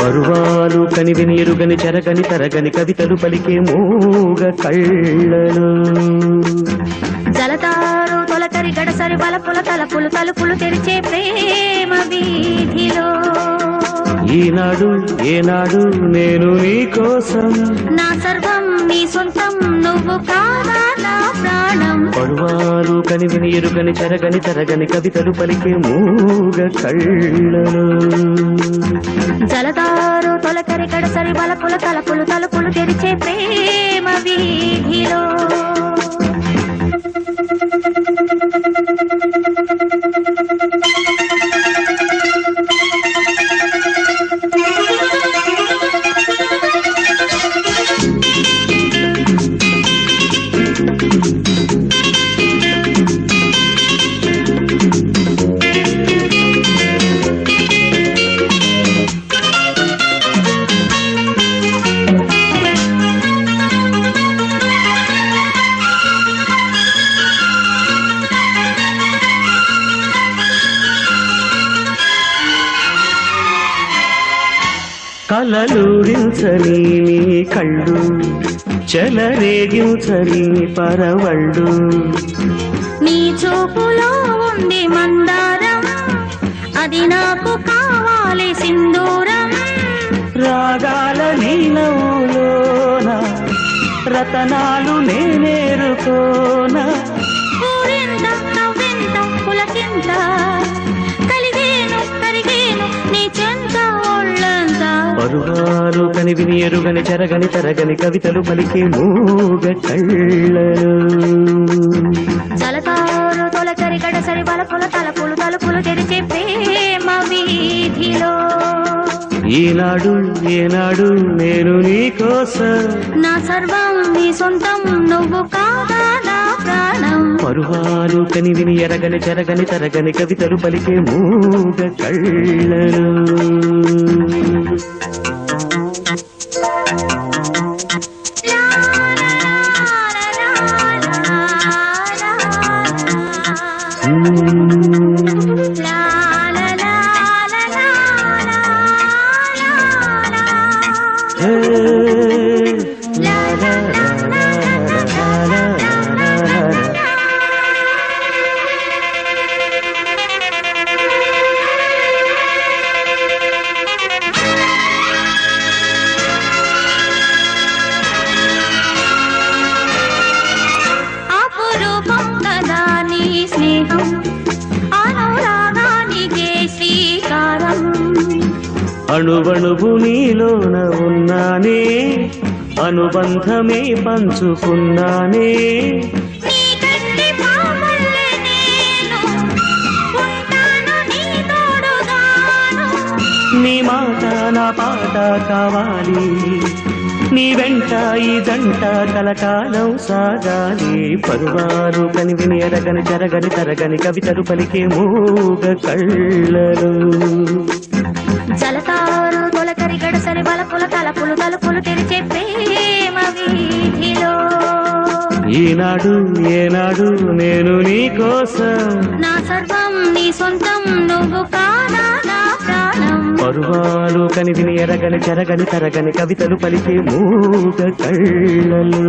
పరువాలు కనివిని ఎరుగని చెరగని తరగని కవితలు పలికే మూగ కళ్ళలు జలతారు తొలకరి గడసరి బలపుల తలపులు తలుపులు తెరిచే ప్రేమ వీధిలో ఈనాడు ఏనాడు నేను నీ కోసం నా సర్వం నీ సొంతం నువ్వు కాదా నా ప్రాణం పరువాలు కనివిని ఎరుగని చెరగని తరగని కవితలు పలికే మూగ కళ్ళలు జలతారు తొలకరి గడసరి బలపుల తలపులు తలుపులు తెరిచే ప్రేమ వీధిలో కలలూరించని నీ కళ్ళు చెలరేగించని పరవళ్ళు నీ చూపులో ఉంది మందారం అది నాకు కావాలి సింధూరం రాగాల నీ నవ్వులోన రతనాలు నేనేరుకోనా ఊరింత నవ్వింత పులకింత కలిగేను కరిగేను నీ చెంత ఒళ్ళంత పరువాలు కనివిని ఎరుగని చెరగని తరగని కవితలు పలికే మూగ కళ్ళలు జలతారు తొలకరి గడసరి బలపుల తలపులు తలుపులు తెరిచే ప్రేమ వీధిలో ఈనాడు ఏనాడు నేను నీ కోసం నా సర్వం నీ సొంతం నువ్వు కాదా నా ప్రాణం పరువాలు కనివిని ఎరగని చెరగని తరగని కవితలు పలికే మూగ కళ్ళలు అణువణువు నీలోన ఉన్నానే అనుబంధమే పంచుకున్నానే నీ మాట నా పాట కావాలి నీ వెంట ఈ జంట కలకాలం సాగాలి పరువాలు కనివిని ఎరగని జరగని తరగని కవితలు పలికే మూగ కళ్ళలు జలతారు తొలకరి గడసరి బలపుల తలపులు తలుపులు తెరిచే ప్రేమ వీధిలో ఈనాడు ఏనాడు నేను నీ కోసం నా సర్వం నీ సొంతం నువ్వు కాదా నా ప్రాణం పరువాలు కనివిని ఎరగని చెరగని తరగని కవితలు పలికే మూగ కళ్ళలు